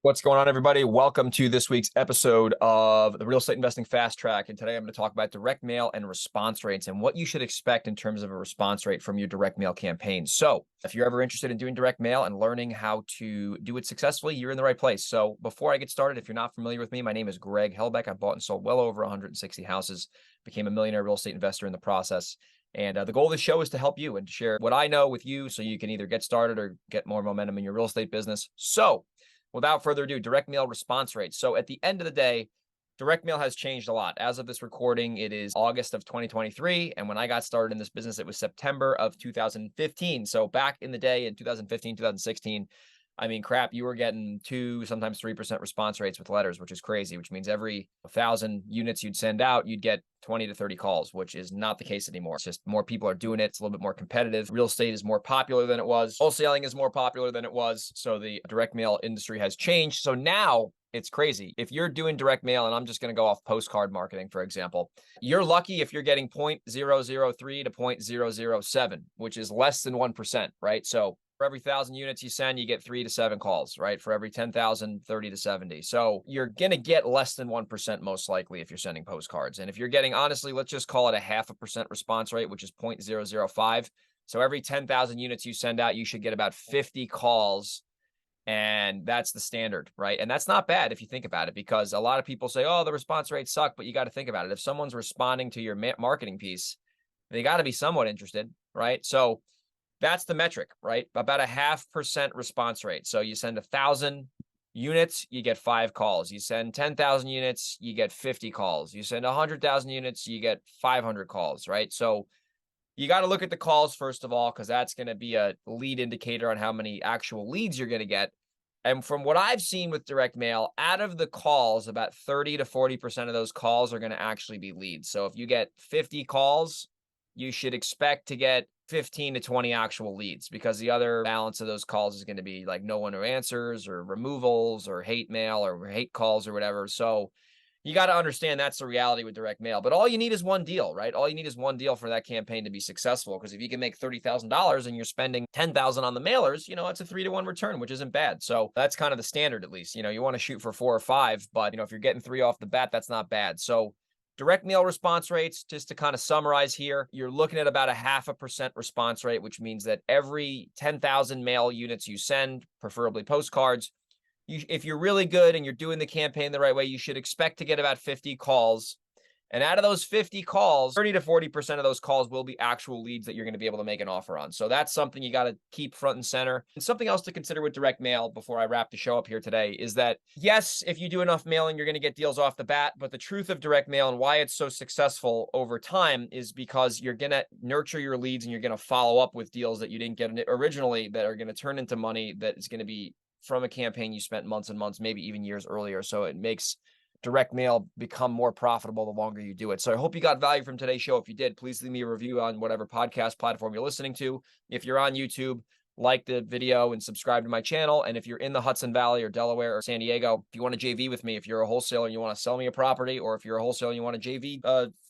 What's going on, everybody? Welcome to this week's episode of the Real Estate Investing Fast Track. And today I'm going to talk about direct mail and response rates and what you should expect in terms of a response rate from your direct mail campaign. So if you're ever interested in doing direct mail and learning how to do it successfully, you're in the right place. So before I get started, if you're not familiar with me, my name is Greg Helbeck. I've bought and sold well over 160 houses, became a millionaire real estate investor in the process. And the goal of the show is to help you and to share what I know with you so you can either get started or get more momentum in your real estate business. So without further ado, direct mail response rates. So at the end of the day, direct mail has changed a lot. As of this recording, it is August of 2023. And when I got started in this business, it was September of 2015. So back in the day in 2015, 2016, I mean, crap, you were getting 2, sometimes 3% response rates with letters, which is crazy, which means every 1,000 units you'd send out, you'd get 20 to 30 calls, which is not the case anymore. It's just more people are doing it. It's a little bit more competitive. Real estate is more popular than it was. Wholesaling is more popular than it was. So the direct mail industry has changed. So now it's crazy. If you're doing direct mail, and I'm just going to go off postcard marketing, for example, you're lucky if you're getting 0.003 to 0.007, which is less than 1%, right? So for every 1,000 units you send, you get 3 to 7 calls, right? For every 10,000, 30 to 70. So you're going to get less than 1% most likely if you're sending postcards. And if you're getting, honestly, let's just call it a 0.5% response rate, which is 0.005. So every 10,000 units you send out, you should get about 50 calls. And that's the standard, right? And that's not bad if you think about it, because a lot of people say, oh, the response rates suck, but you got to think about it. If someone's responding to your marketing piece, they got to be somewhat interested, right? So that's the metric, right? About a 0.5% response rate. So you send 1,000 units, you get 5 calls. You send 10,000 units, you get 50 calls. You send 100,000 units, you get 500 calls, right? So you got to look at the calls, first of all, because that's going to be a lead indicator on how many actual leads you're going to get. And from what I've seen with direct mail, out of the calls, about 30 to 40% of those calls are going to actually be leads. So if you get 50 calls, you should expect to get 15 to 20 actual leads, because the other balance of those calls is going to be like no one who answers or removals or hate mail or hate calls or whatever. So you got to understand that's the reality with direct mail. But all you need is one deal, right? All you need is one deal for that campaign to be successful. Because if you can make $30,000 and you're spending $10,000 on the mailers, it's a 3-to-1 return, which isn't bad. So that's kind of the standard, at least. You want to shoot for 4 or 5, but if you're getting 3 off the bat, that's not bad. So direct mail response rates, just to kind of summarize here, you're looking at about a 0.5% response rate, which means that every 10,000 mail units you send, preferably postcards, if you're really good and you're doing the campaign the right way, you should expect to get about 50 calls. And out of those 50 calls, 30 to 40% of those calls will be actual leads that you're going to be able to make an offer on. So that's something you got to keep front and center. And something else to consider with direct mail before I wrap the show up here today is that, yes, if you do enough mailing, you're going to get deals off the bat. But the truth of direct mail and why it's so successful over time is because you're going to nurture your leads and you're going to follow up with deals that you didn't get originally that are going to turn into money that is going to be from a campaign you spent months and months, maybe even years earlier. So it makes direct mail become more profitable the longer you do it. So I hope you got value from today's show. If you did, please leave me a review on whatever podcast platform you're listening to. If you're on YouTube, like the video and subscribe to my channel. And if you're in the Hudson Valley or Delaware or San Diego, if you want to JV with me, if you're a wholesaler and you want to sell me a property, or if you're a wholesaler and you want a JV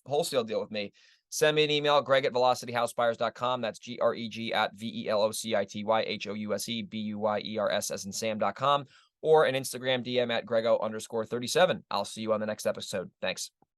wholesale deal with me, send me an email, greg@velocityhousebuyers.com. That's greg@velocityhousebuyers, as in Sam.com, or an Instagram DM at grego_37. I'll see you on the next episode. Thanks.